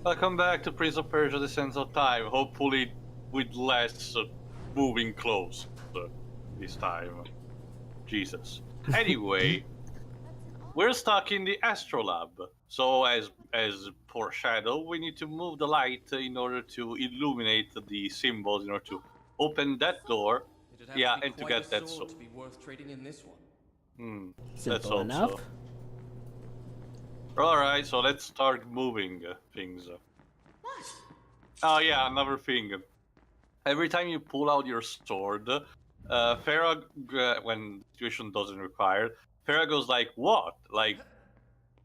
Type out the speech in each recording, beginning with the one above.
Welcome back to Prince of Persia: The Sands of Time. Hopefully, with less moving close this time. Jesus. Anyway, we're stuck in the Astrolab. So, as foreshadowed, we need to move the light in order to illuminate the symbols, in order to open that door. Yeah, and to get that sword. To be worth trading in this one. Let's Simple hope enough. so. Alright, so let's start moving things. What? Oh yeah, another thing. Every time you pull out your sword, Farah, when the situation doesn't require, Farah goes like, what? Like,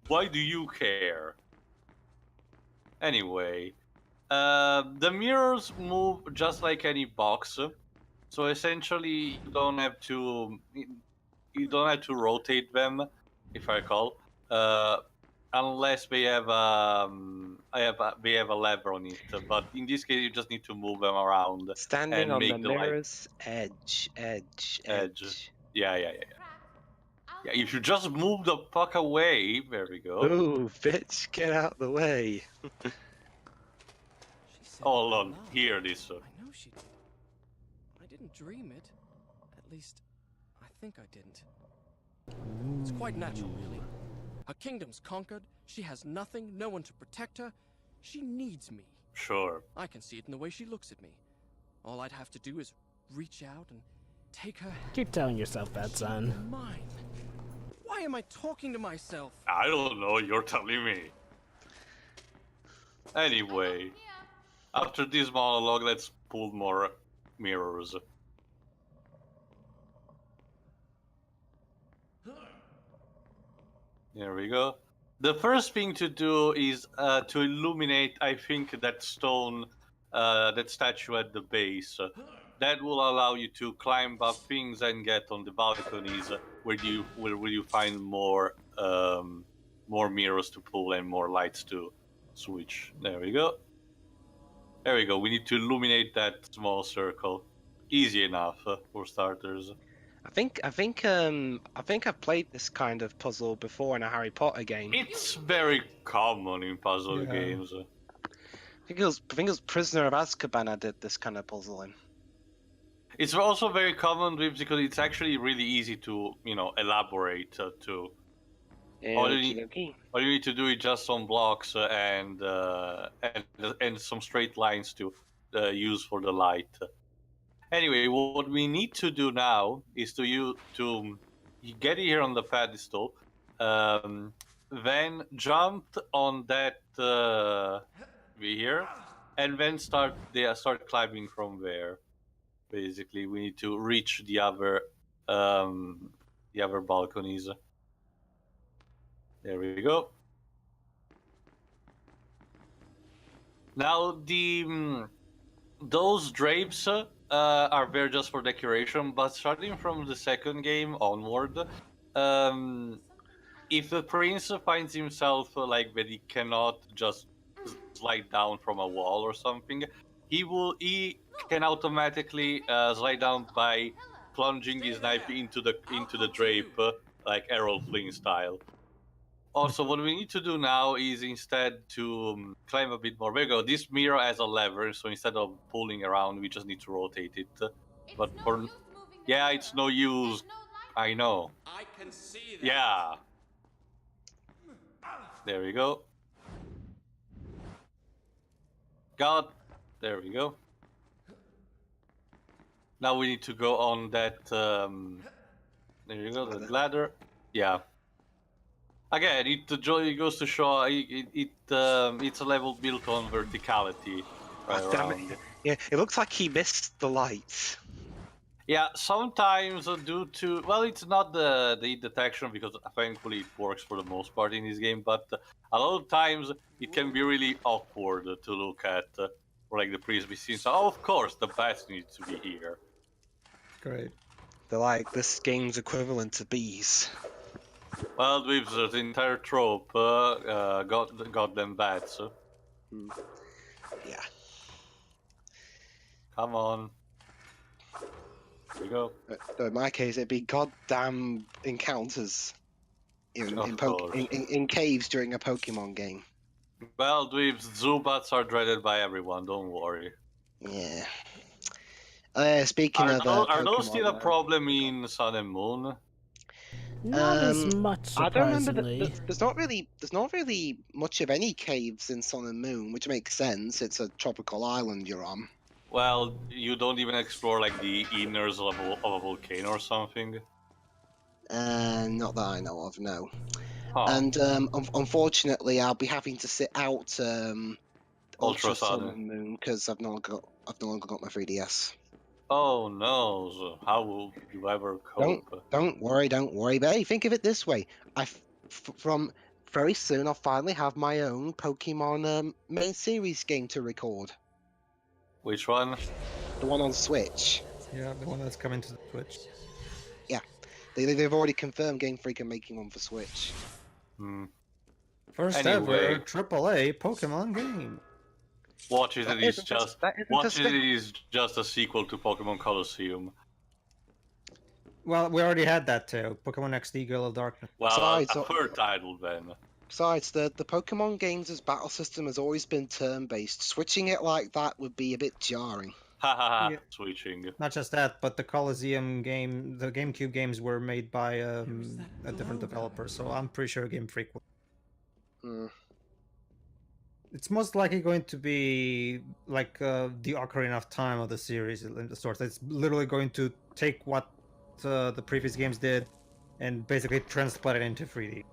why do you care? Anyway, the mirrors move just like any box. So essentially, you don't have to rotate them, if I recall, unless they have they have a lever on it. But in this case, you just need to move them around. Standing and on make the mirror's edge. Yeah. Yeah, if you just move the fuck away, there we go. Ooh, bitch, get out the way. Hold on, hear this. I know she did. I didn't dream it. At least, I think I didn't. It's quite natural, really. Her kingdom's conquered. She has nothing, no one to protect her. She needs me. Sure. I can see it in the way she looks at me. All I'd have to do is reach out and take her hand. Keep telling yourself that, son. Mine. Why am I talking to myself? I don't know, you're telling me. Anyway, after this monologue, let's pull more mirrors. There we go. The first thing to do is to illuminate, I think, that stone, that statue at the base. That will allow you to climb up things and get on the balconies where you find more mirrors to pull and more lights to switch. There we go. There we go. We need to illuminate that small circle. Easy enough for starters. I think I've played this kind of puzzle before in a Harry Potter game. It's very common in puzzle games. I think it was Prisoner of Azkaban I did this kind of puzzle in. It's also very common because it's actually really easy to, elaborate to. All you need to do is just some blocks and some straight lines to use for the light. Anyway, what we need to do now is to get here on the pedestal, then jump on that here, and then start climbing from there. Basically, we need to reach the other balconies. There we go. Now those drapes are there just for decoration, but starting from the second game onward, if the prince finds himself like that he cannot just slide down from a wall or something, he can automatically slide down by plunging his knife into the drape, like Errol Flynn style. Also, what we need to do now is instead to climb a bit more. There we go. This mirror has a lever, so instead of pulling around, we just need to rotate it. But it's no use. I know. I can see that. Yeah. There we go. There we go. Now we need to go on that. There you go. The ladder. Yeah. Again, it goes to show it's a level built on verticality. Right around. Yeah, it looks like he missed the lights. Yeah, sometimes due to it's not the detection, because thankfully it works for the most part in this game. But a lot of times it can be really awkward to look at, or like the previous scenes. So, of course, the bats need to be here. Great. They're like this game's equivalent to bees. Well, with the entire trope, goddamn bats. Yeah. Come on. Here we go. Though in my case, it'd be goddamn encounters in caves during a Pokemon game. Well, dweebs, Zubats are dreaded by everyone, don't worry. Yeah. Speaking of Are those still a Pokemon, problem in Sun and Moon? Not as much, I don't remember that surprisingly. there's not really much of any caves in Sun and Moon, which makes sense. It's a tropical island you're on. Well, you don't even explore like the inners of a volcano or something. Not that I know of, no. Huh. And unfortunately, I'll be having to sit out Ultra Sun Sun. and Moon because I've no longer got my 3DS. Oh no! So how will you ever cope? Don't worry. But hey, think of it this way: from very soon I'll finally have my own Pokemon main series game to record. Which one? The one on Switch. Yeah, the one that's coming to the Switch. Yeah, they've already confirmed Game Freak are making one for Switch. Hmm. First Anyway. ever AAA Pokemon game. Watch it, it is just a sequel to Pokemon Colosseum. Well, we already had that too. Pokemon XD Gale of Darkness. Well, Besides, a third title then. Besides, the Pokemon games' battle system has always been turn-based. Switching it like that would be a bit jarring. Ha ha ha! Yeah. Switching. Not just that, but the Colosseum game, the GameCube games were made by a different developer, so I'm pretty sure Game Freak will. Hmm. It's most likely going to be like the Ocarina of Time of the series in the source. It's literally going to take what the previous games did and basically transplant it into 3D.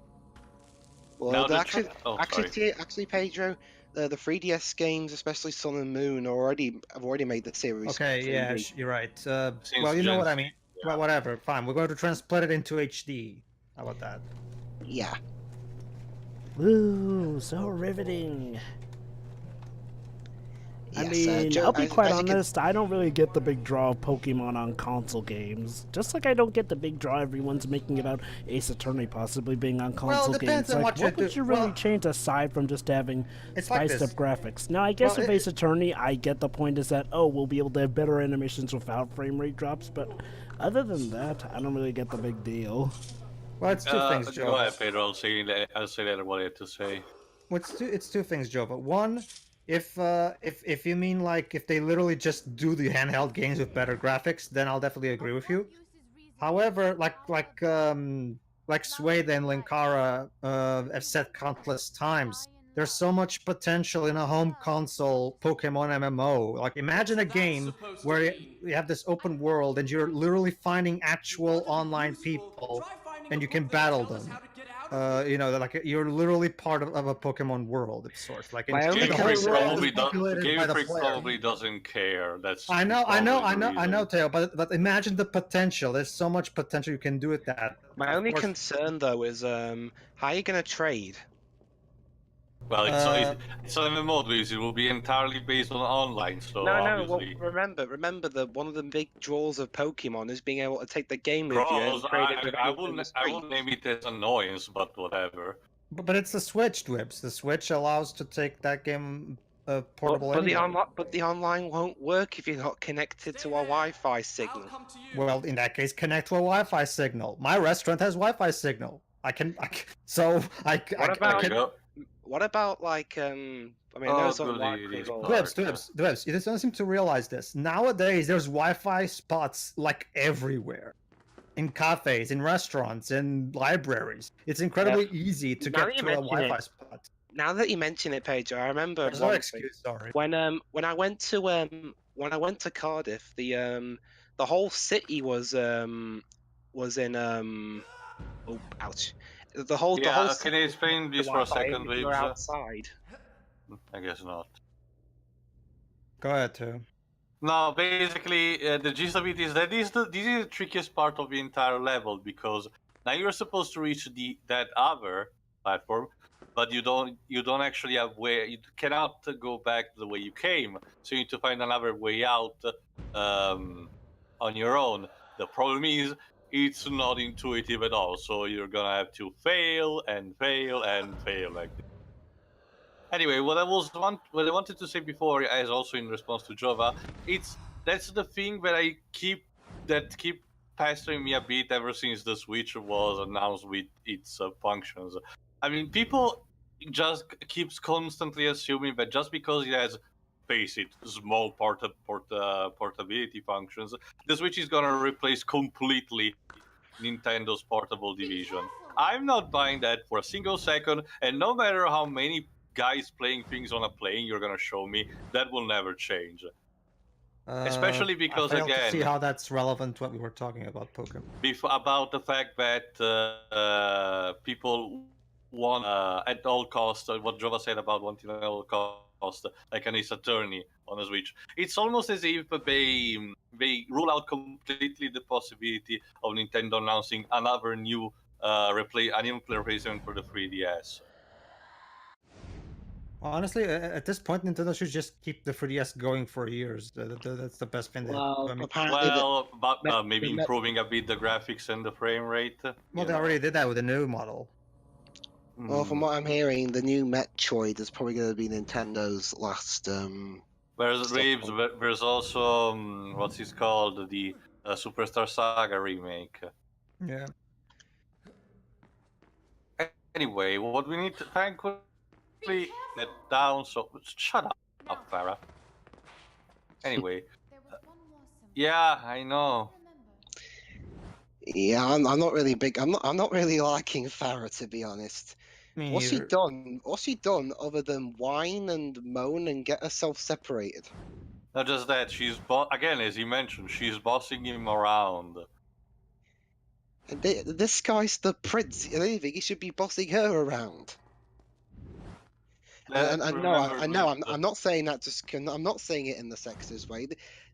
Well, Now actually, Pedro, the 3DS games, especially Sun and Moon, have already made the series. Okay, 3D. yeah, you're right. Well, you know what I mean. Yeah. Well, whatever, fine. We're going to transplant it into HD. How about that? Yeah. Ooh, so riveting. I Yes, mean, Joe, I'll be quite as you can- honest, I don't really get the big draw of Pokemon on console games. Just like I don't get the big draw everyone's making about Ace Attorney possibly being on console depends games. on Like, what you what would do. you really Well, change aside from just having it's like spiced up this. graphics? Now, I guess Well, with Ace Attorney, I get the point is that, oh, we'll be able to have better animations without frame rate drops, but other than that, I don't really get the big deal. Well, it's two things, Joe. Go ahead, Pedro. I'll say later what I have to say. Well, it's two things, Joe. But one, if you mean like if they literally just do the handheld games with better graphics, then I'll definitely agree with you. However, like Suede and Linkara have said countless times, there's so much potential in a home console Pokemon MMO. Like, imagine a game where you have this open world and you're literally finding actual online people and you can battle them. You know, like you're literally part of a Pokemon world of sorts. Like, My only Game the whole Freak world is populated by the player. probably doesn't care. That's I know, probably the reason. Teo, but imagine the potential. There's so much potential you can do with that. My Of only course- concern though is how are you gonna trade? Well, it's an MMO, it will be entirely based on online, so Well, obviously. remember that one of the big draws of Pokemon is being able to take the game with you and Draws, trade it with I people in the wouldn't street. name it as annoyance, but whatever. But it's the Switch, Dwibs. The Switch allows to take that game portable But anywhere. the online won't work if you're not connected to a Wi-Fi signal. Well, in that case, connect to a Wi-Fi signal. My restaurant has Wi-Fi signal. What about like I mean, I know it's not likely, but Dwibs, you just don't seem to realize this. Nowadays, there's Wi-Fi spots like everywhere. In cafes, in restaurants, in libraries. It's incredibly easy to Now get that you to a mention Wi-Fi it, spot. now that you mention it, Pedro, I remember There's no one thing. excuse, sorry. When I went to Cardiff, the whole city was in oh ouch. The whole Can city you explain this for a Wi-Fi second, if you were Weebs? outside. I guess not. Go ahead, too. No, basically, the gist of it is that this is the trickiest part of the entire level, because now you're supposed to reach that other platform, but you don't actually have you cannot go back the way you came, so you need to find another way out on your own. The problem is it's not intuitive at all, so you're gonna have to fail and fail and fail like this. Anyway, what I wanted to say before, as also in response to Jova, that's the thing that keep pestering me a bit ever since the Switch was announced with its functions. I mean, people just keeps constantly assuming that just because it has, face it, small portability functions, the Switch is gonna replace completely Nintendo's portable division. I'm not buying that for a single second, and no matter how many guys playing things on a plane you're gonna show me, that will never change. Especially because, I fail to see again, how that's relevant to what we were talking about, Pokemon. about the fact that people want at all costs, what Jova said about wanting at all cost, like an Ace Attorney on a Switch. It's almost as if they rule out completely the possibility of Nintendo announcing another new replacement for the 3DS. Honestly, at this point, Nintendo should just keep the 3DS going for years. That's the best thing they have. Well, I mean, apparently, Well, but maybe the- improving a bit the graphics and the frame rate. well, they already did that with the new model. well, from what I'm hearing, the new Metroid is probably going to be Nintendo's last. There's Stuff Reeves, on- there's also what's it called, the Superstar Saga remake. Yeah. Anyway, what we need to thankfully get down. So shut up, Farah. Anyway, yeah, I know. Yeah, I'm not really big. I'm not really liking Farah, to be honest. Me What's she either. done? What's she done other than whine and moan and get herself separated? Not just that, she's again, as you mentioned, she's bossing him around. And this guy's the prince. I don't think he should be bossing her around. And I know, I'm not saying that I'm not saying it in the sexist way.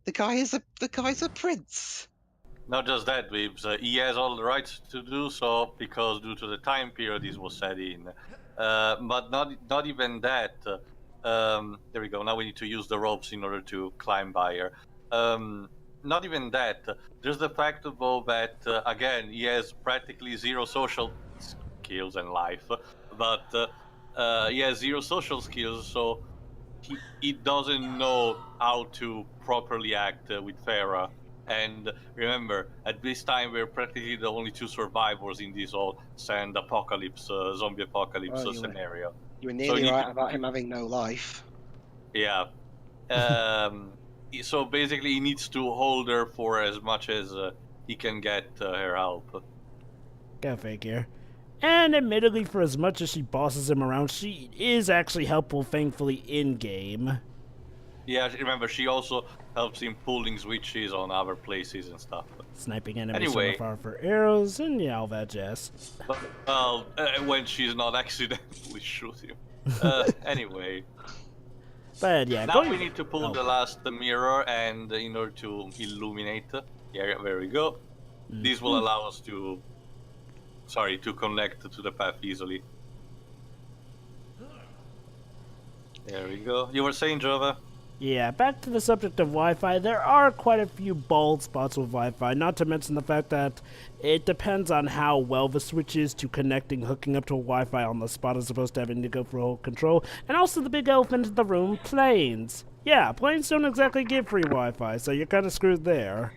The guy's a prince. Not just that, Weebs. He has all the rights to do so because due to the time period this was set in. But not even that. There we go. Now we need to use the ropes in order to climb by her. Not even that. There's the fact though that again he has practically zero social skills and life, but he has zero social skills, so he doesn't know how to properly act with Farah. And remember, at this time we're practically the only two survivors in this whole sand apocalypse, zombie apocalypse scenario. You were nearly right about him having no life. Yeah. So basically, he needs to hold her for as much as he can get her help. Go figure. And admittedly, for as much as she bosses him around, she is actually helpful, thankfully, in-game. Yeah, remember, she also helps him pulling switches on other places and stuff. Sniping enemies Anyway. from afar for arrows, and yeah, all that jazz. Well, when she's not accidentally shooting. Anyway. But yeah, Now we need to pull the last mirror, and in order to illuminate, yeah, there we go. This will allow us to, to connect to the path easily. There we go. You were saying, Jova? Yeah, back to the subject of Wi-Fi, there are quite a few bald spots with Wi-Fi, not to mention the fact that it depends on how well the switch is to hooking up to a Wi-Fi on the spot as opposed to having to go for whole control, and also the big elephant in the room, planes. Yeah, planes don't exactly give free Wi-Fi, so you're kind of screwed there.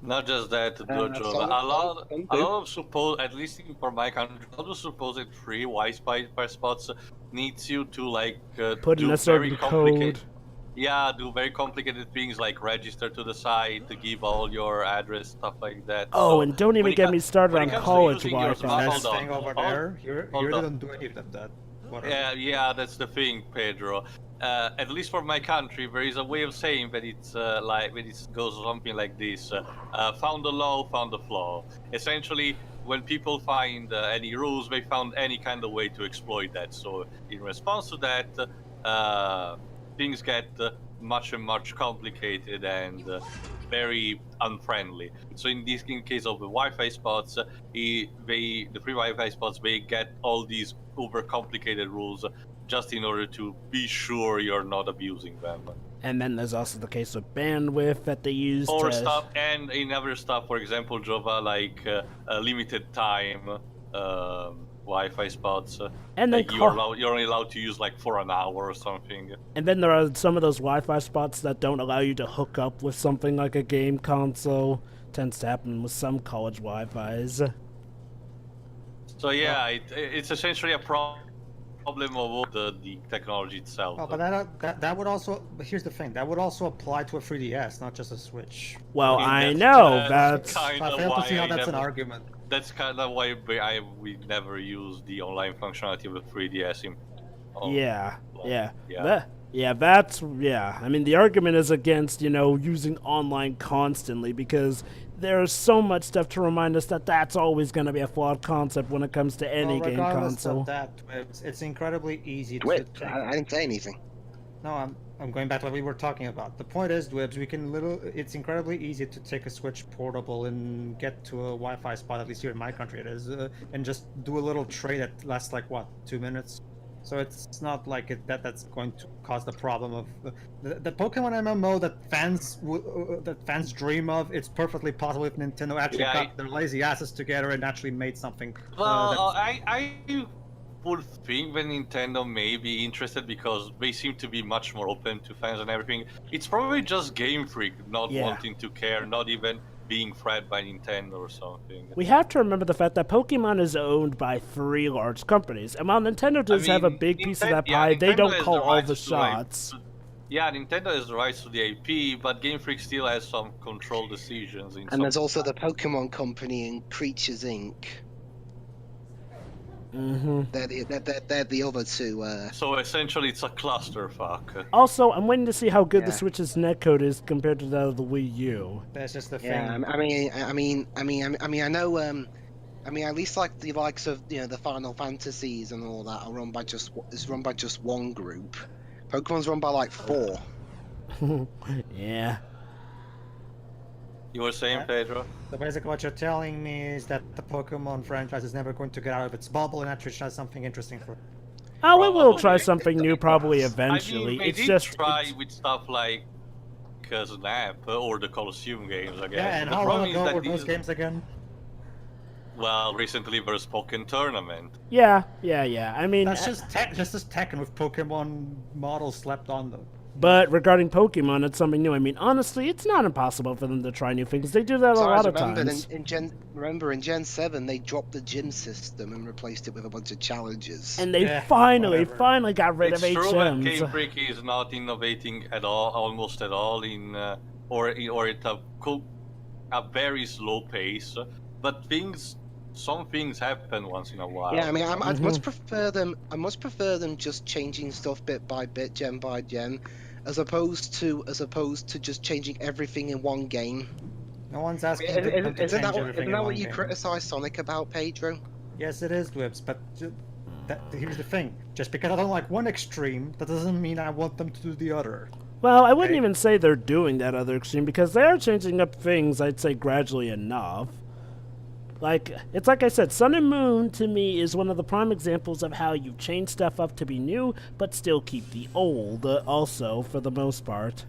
Not just that, Jova. A lot of supposed, at least for my country, a lot of supposed free Wi-Fi spots needs you to put in a certain code. Yeah, do very complicated things like register to the site, to give all your address, stuff like that. Oh, so and don't even get me started on college Wi-Fi. That's the thing over there. Here they don't do any of that. Yeah, that's the thing, Pedro. At least for my country, there is a way of saying that it's when it goes something like this: found the law, found the flaw. Essentially, when people find any rules, they found any kind of way to exploit that. So, in response to that, things get much complicated and very unfriendly. So in case of the Wi-Fi spots, the free Wi-Fi spots, they get all these overcomplicated rules just in order to be sure you're not abusing them. And then there's also the case of bandwidth that they use stuff, and in other stuff, for example, Jova, like limited time Wi-Fi spots, and then you're only allowed to use for an hour or something. And then there are some of those Wi-Fi spots that don't allow you to hook up with something like a game console. Tends to happen with some college Wi-Fis. So yeah, it's essentially a problem problem of the technology itself. Oh, but that would also. But here's the thing. That would also apply to a 3DS, not just a Switch. Well, mean, I that's- know that's that's. kind I of fail to why see how I that's an never- argument. That's kind of why we never use the online functionality of the 3DS. Yeah, yeah, yeah. yeah. I mean, the argument is against using online constantly because there's so much stuff to remind us that that's always going to be a flawed concept when it comes to any game regardless console. of that, it's incredibly easy to. Dwip, I didn't say anything. No, I'm going back to what we were talking about. The point is, Dwibs, it's incredibly easy to take a Switch portable and get to a Wi-Fi spot, at least here in my country it is, and just do a little trade that lasts like, what, 2 minutes? So it's not like that's going to cause the problem of the Pokemon MMO that fans dream of. It's perfectly possible if Nintendo actually got their lazy asses together and actually made something. Well, I would think that Nintendo may be interested because they seem to be much more open to fans and everything. It's probably just Game Freak not wanting to care, not even being threatened by Nintendo or something. We have to remember the fact that Pokemon is owned by 3 large companies, and while Nintendo does have a big piece of that pie, they don't call all the shots. Nintendo has the rights to the IP, but Game Freak still has some control decisions. And there's also the Pokemon Company and Creatures Inc. Mm-hmm. They're the other two. So essentially, it's a clusterfuck. Also, I'm waiting to see how good the Switch's netcode is compared to that of the Wii U. That's just the thing. Yeah, I mean, I know. I mean, at least like the likes of the Final Fantasies and all that are run by just one group. Pokemon's run by like 4. Yeah. You were saying, Pedro? So basically what you're telling me is that the Pokemon franchise is never going to get out of its bubble and actually try something interesting for it. Oh, we will try something new probably eventually. I mean, they it's did just try with stuff like Snap or the Colosseum games, I guess. Yeah, and the how long problem is ago that were those games again? Well, recently there was Pokken Tournament. Yeah. I mean, that's just as Tekken with Pokemon models slapped on them. But regarding Pokemon, it's something new. I mean, honestly, it's not impossible for them to try new things. They do that a lot of times. In Gen 7, they dropped the gym system and replaced it with a bunch of challenges. And they finally got rid of HMs. It's true that Game Freak is not innovating at all, almost at all, or at a very slow pace. But some things happen once in a while. Yeah, I mean, I much prefer them. I much prefer them just changing stuff bit by bit, gen by gen, as opposed to just changing everything in one game. No one's asking. Isn't that what you criticize Sonic about, Pedro? Yes, it is, Dwibs. But here's the thing: just because I don't like one extreme, that doesn't mean I want them to do the other. Well, I wouldn't even say they're doing that other extreme because they are changing up things. I'd say gradually enough. It's like I said, Sun and Moon to me is one of the prime examples of how you change stuff up to be new, but still keep the old, also, for the most part.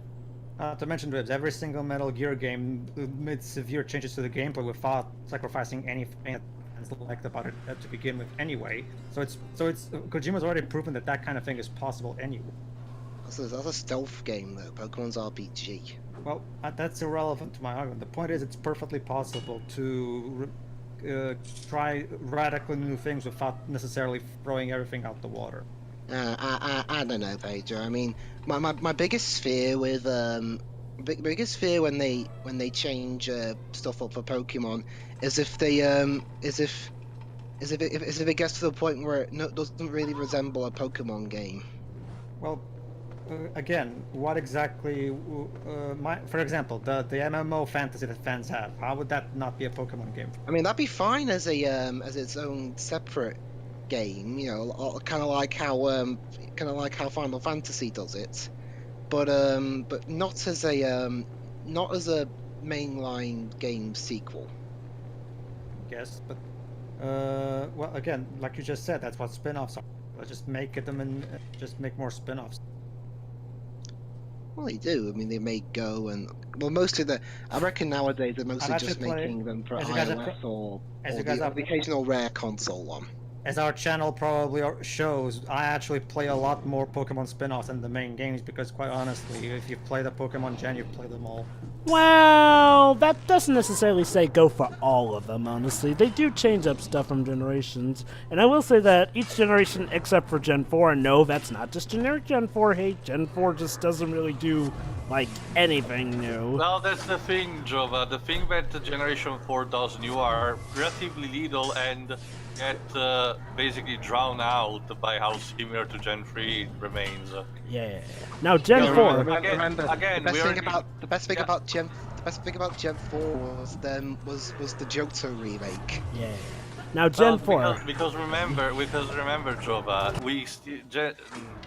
To mention, Dwibs, every single Metal Gear game made severe changes to the gameplay without sacrificing anything that fans liked about it to begin with anyway. So it's Kojima's already proven that kind of thing is possible anyway. That's a stealth game, though. Pokemon's RPG. Well, that's irrelevant to my argument. The point is, it's perfectly possible to try radically new things without necessarily throwing everything out the water. I don't know, Pedro. I mean, my biggest fear with biggest fear when they change stuff up for Pokemon is if it gets to the point where it doesn't really resemble a Pokemon game. Well, again, what exactly? For example, the MMO fantasy that fans have. How would that not be a Pokemon game? I mean, that'd be fine as its own separate game. Kind of like how Final Fantasy does it, but not as a mainline game sequel. Yes, but well, again, like you just said, that's what spin-offs are. Let's just make them and just make more spin-offs. Well, they do. I mean, they make Go and mostly I reckon nowadays they're mostly just making them for iOS or the occasional rare console one. as our channel probably shows, I actually play a lot more Pokemon spin-offs than the main games because, quite honestly, if you've played a Pokemon Gen, you've played them all. Well, that doesn't necessarily say go for all of them, honestly. They do change up stuff from generations. And I will say that each generation except for Gen 4, and no, that's not just generic Gen 4 hate. Gen 4 just doesn't really do, like, anything new. Well, that's the thing, Jova. The thing that the Generation 4 does new are relatively little and get basically drowned out by how similar to Gen 3 it remains. Yeah. Now, Gen Yeah, 4... remember, Again, the best we thing already- about Gen 4 was the Johto remake. Yeah. Now, Gen 4... Because remember, Jova,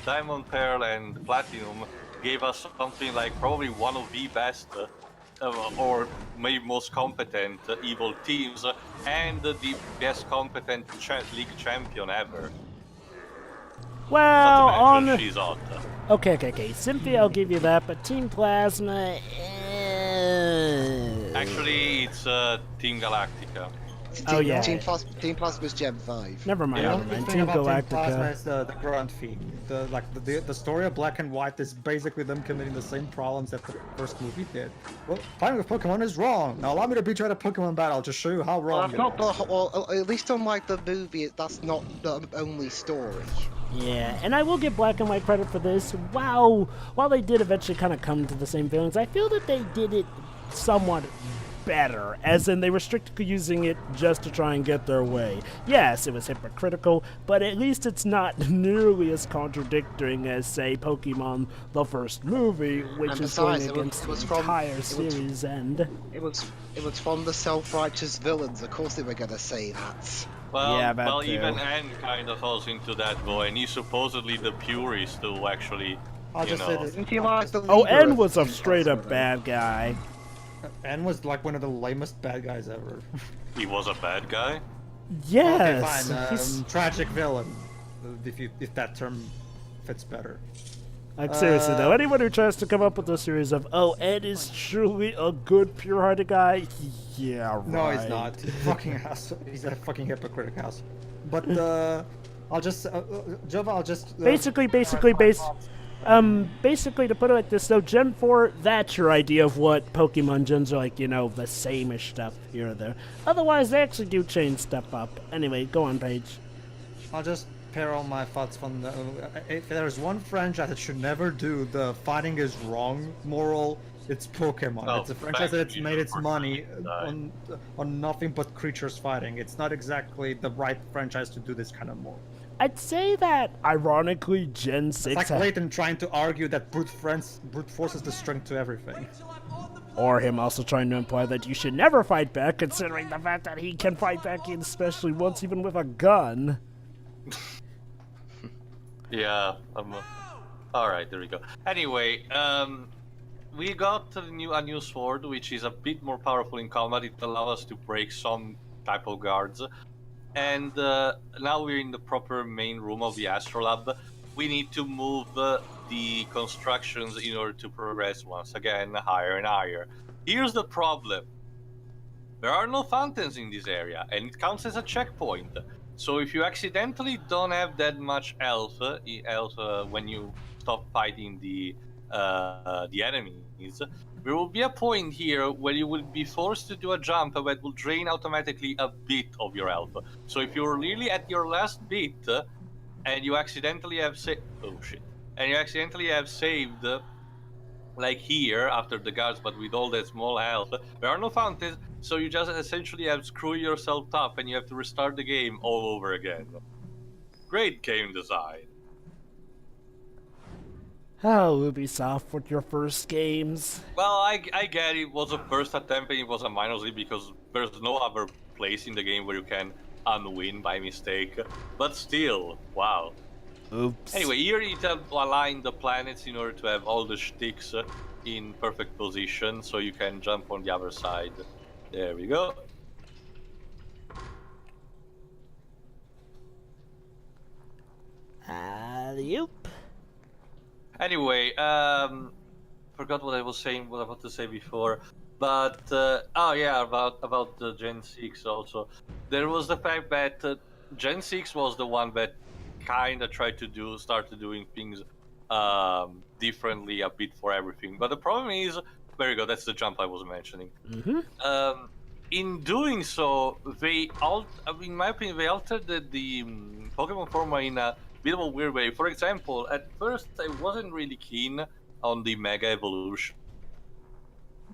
Diamond, Pearl, and Platinum gave us something like probably one of the best, or maybe most competent evil teams, and the best competent league champion ever. Well, Not to mention on... she's hot. Okay. Cynthia, I'll give you that, but Team Plasma... Actually, it's Team Galactica. Oh, yeah. Team Plasma's Gen 5. Never mind, Yeah. never The mind. thing Team about Team Plasma Galactica... is the grunt feed. The story of Black and White is basically them committing the same problems that the first movie did. Well, fighting with Pokemon is wrong. Now allow me to beat you at a Pokemon battle. I'll just show you how wrong. That's not the well, at least unlike the movie, that's not the only story. Yeah, and I will give Black and White credit for this. Wow, while they did eventually kind of come to the same feelings, I feel that they did it somewhat better, as in they were strictly using it just to try and get their way. Yes, it was hypocritical, but at least it's not nearly as contradicting as, say, Pokemon the first movie, which And is besides, going against the from- entire series end. It was from the self-righteous villains. Of course they were gonna say that. Well, Yeah, that too. even N kind of falls into that though, and he's supposedly the purist who actually, I'll you just say know. this. Didn't you like the Oh, leader N of was a Team straight up Plasma, bad guy. N was like one of the lamest bad guys ever. He was a bad guy. Yes, Okay, fine. he's- Tragic villain, if that term fits better. like seriously though, anyone who tries to come up with a series of, oh, Ed is truly a good, pure-hearted guy, yeah, right. No, he's not. Fucking ass. He's a fucking hypocritic ass. But I'll just Jova. I'll just Basically, to put it like this, though, Gen 4, that's your idea of what Pokemon gens are like, you know, the same-ish stuff here or there. Otherwise, they actually do change stuff up. Anyway, go on, Paige. I'll just pair all my thoughts from the. If there's one franchise that should never do the fighting is wrong moral, it's Pokemon. Oh, It's a franchise that's thank made you its for money saying on nothing but creatures fighting. It's not exactly the right franchise to do this kind of more. I'd say that, ironically, Gen 6... It's like Layton trying to argue that brute force is the strength to everything. Or him also trying to imply that you should never fight back, considering the fact that he can fight back, especially once, even with a gun. Yeah. All right, there we go. Anyway, we got a new sword, which is a bit more powerful in combat. It allows us to break some type of guards. And now we're in the proper main room of the Astrolab. We need to move the constructions in order to progress once again higher and higher. Here's the problem. There are no fountains in this area, and it counts as a checkpoint. So if you accidentally don't have that much health when you stop fighting the enemies, there will be a point here where you will be forced to do a jump that will drain automatically a bit of your health. So if you're really at your last bit and you accidentally have saved like here after the guards, but with all that small health, there are no fountains, so you just essentially have screw yourself up and you have to restart the game all over again. Great game design. Oh, Ubisoft with your first games. Well, I get it was a first attempt and it was a minor league because there's no other place in the game where you can unwin by mistake. But still, wow. Oops. Anyway, here you have aligned the planets in order to have all the sticks in perfect position so you can jump on the other side. There we go. Alley-oop. Anyway, forgot what I was saying, what I was about to say before. But, oh yeah, about the Gen 6 also. There was the fact that Gen 6 was the one that kind of tried to started doing things differently a bit for everything. But the problem is, very good, that's the jump I was mentioning. In doing so, in my opinion, they altered the Pokemon formula in a bit of a weird way. For example, at first I wasn't really keen on the Mega Evolution.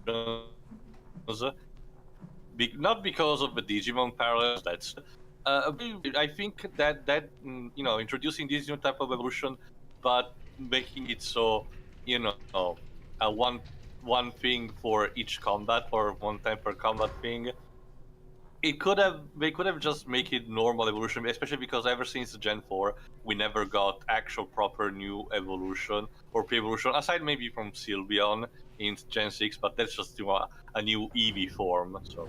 Not because of the Digimon parallels. That's I think that introducing this new type of evolution, but making it so a one thing for each combat or one time per combat thing. They could have just make it normal evolution, especially because ever since Gen 4 we never got actual proper new evolution or pre-evolution, aside maybe from Sylveon in Gen 6, but that's just a new Eevee form. So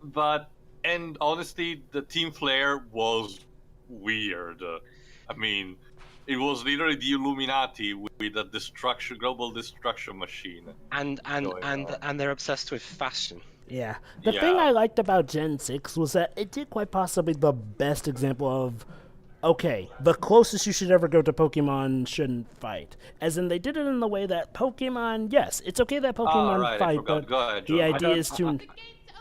but and honestly, the Team Flare was weird. I mean, it was literally the Illuminati with a global destruction machine. And they're obsessed with fashion. Yeah. The thing Yeah. I liked about Gen 6 was that it did quite possibly the best example of, okay, the closest you should ever go to Pokemon shouldn't fight. As in, they did it in the way that Pokemon, yes, it's okay that Pokemon right, I fight, forgot. but Go ahead, the John. idea is to...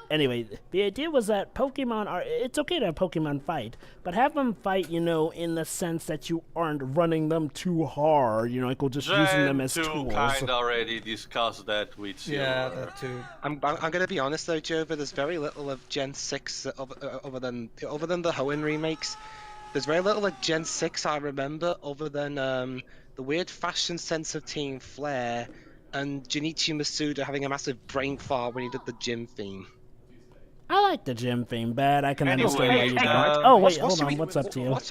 Anyway, the idea was that Pokemon are... It's okay to have Pokemon fight, but have them fight, in the sense that you aren't running them too hard, like we're just using them as Gen 2 tools. kind of already discussed that with Silver. Yeah, that too. I'm going to be honest though, Jova. There's very little of Gen 6 other than the Hoenn remakes. There's very little of Gen 6 I remember other than the weird fashion sense of Team Flare and Junichi Masuda having a massive brain fart when he did the gym theme. I like the gym theme, but I can Anyway, understand why you hey, don't. guys, Wait, What hold should on. we- What's up to you? What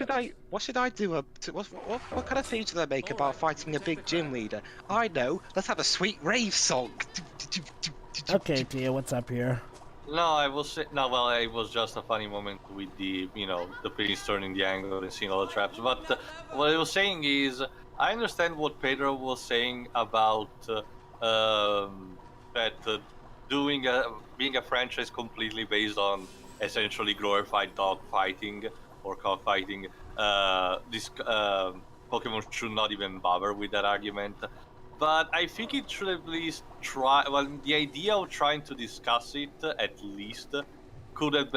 should I do? What kind of theme should I make about fighting a big gym leader? I know. Let's have a sweet rave song. Okay, Tia, what's up here? No, I will say no. Well, it was just a funny moment with the the Prince turning the angle and seeing all the traps. But what I was saying is, I understand what Pedro was saying about that being a franchise completely based on essentially glorified dog fighting or cockfighting. This Pokemon should not even bother with that argument. But I think it should at least try. Well, the idea of trying to discuss it at least could have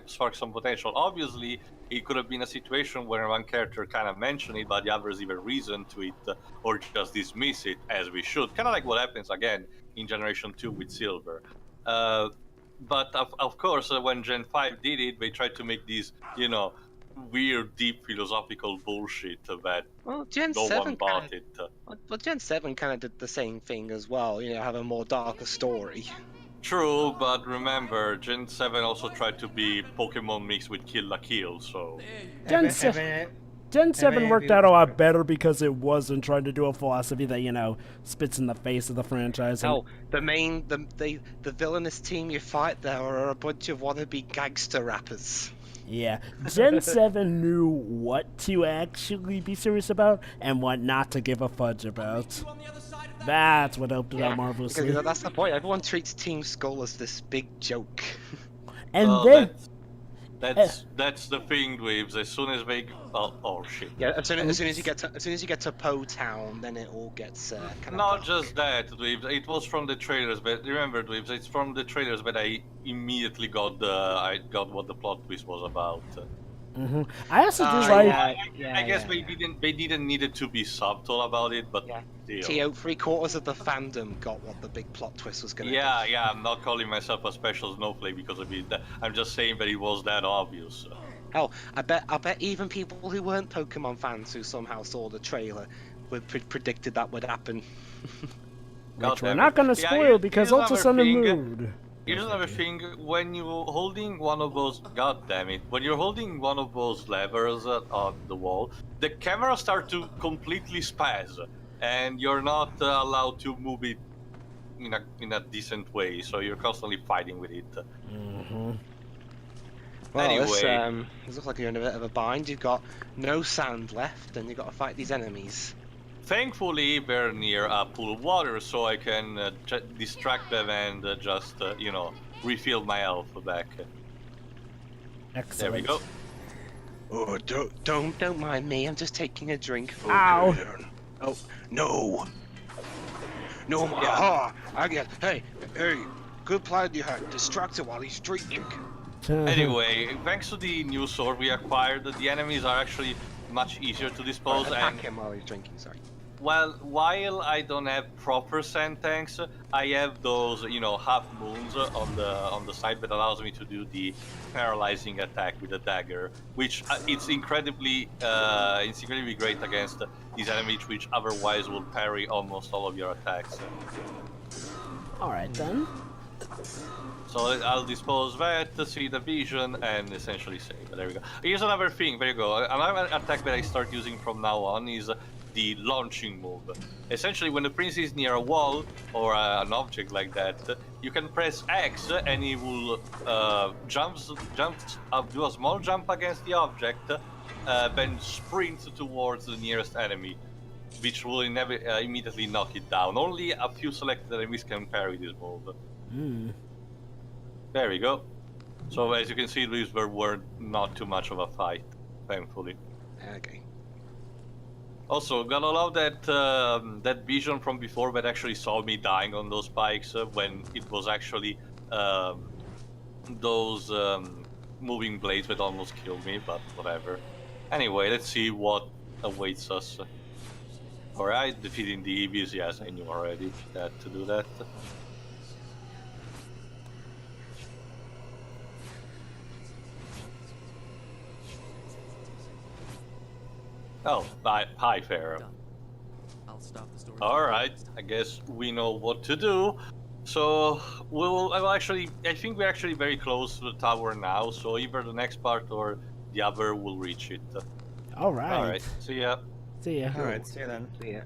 sparked some potential. Obviously, it could have been a situation where one character kind of mentioned it, but the others either reason to it or just dismiss it, as we should. Kind of like what happens again in Generation 2 with Silver. But of course, when Gen 5 did it, they tried to make these, weird, deep philosophical bullshit that Well, Gen no 7 one bought it. Well, Gen 7 kind of did the same thing as well. Have a more darker story. True, but remember, Gen 7 also tried to be Pokemon mixed with Kill la Kill, so... Gen 7 worked out a lot better because it wasn't trying to do a philosophy that, spits in the face of the franchise. And... Oh, the villainous team you fight there are a bunch of wannabe gangster rappers. Yeah, Gen 7 knew what to actually be serious about and what not to give a fudge about. That's what helped it out marvelously. Because that's the point. Everyone treats Team Skull as this big joke. And Well, then... that's the thing, Dweebs. As soon as they... Oh shit. Yeah, as soon as you get to Po Town, then it all gets kind Not of... just that, Dweebs. It was from the trailers, but remember, Dweebs, it's from the trailers that I immediately got what the plot twist was about. I also do I guess they didn't need it to be subtle about it, but still. Tio, 3/4 of the fandom got what the big plot twist was gonna be. Yeah, I'm not calling myself a special snowflake because of it. I'm just saying that it was that obvious. Hell, I bet even people who weren't Pokemon fans who somehow saw the trailer predicted that would happen. which we're not going to spoil because Ultra Sun and Moon. Here's another thing, when you're holding one of those, when you're holding one of those levers on the wall, the camera starts to completely spaz, and you're not allowed to move it in a decent way, so you're constantly fighting with it. Well, Anyway. this looks like you're in a bit of a bind. You've got no sand left, and you've got to fight these enemies. Thankfully, they're near a pool of water, so I can distract them and just, refill my health back. Excellent. There we go. Oh, don't mind me. I'm just taking a drink. Ow. Oh, no. No, Yeah. aha! I get. Hey, good plan you had. Distract him while he's drinking. Anyway, thanks to the new sword we acquired, the enemies are actually much easier to dispose. Attack And him while he's drinking. Sorry. well, while I don't have proper sand tanks, I have those, half moons on the side that allows me to do the paralyzing attack with a dagger, which it's incredibly great against these enemies, which otherwise will parry almost all of your attacks. All right then. So I'll dispose that, see the vision, and essentially save. There we go. Here's another thing. There you go. Another attack that I start using from now on is the launching move. Essentially, when the prince is near a wall or an object like that, you can press X and he will do a small jump against the object, then sprint towards the nearest enemy, which will immediately knock it down. Only a few selected enemies can parry this move. There we go. So as you can see, these were not too much of a fight, thankfully. Okay. Also, gotta love that vision from before that actually saw me dying on those spikes when it was actually those moving blades that almost killed me, but whatever. Anyway, let's see what awaits us. Alright, defeating the EVs, yes, I knew already that to do that. Oh, hi, Farah. I'll stop the story. Alright, I guess we know what to do. So, I think we're actually very close to the tower now, so either the next part or the other will reach it. All right. Alright, see ya. See ya. All right, see you then. Yeah.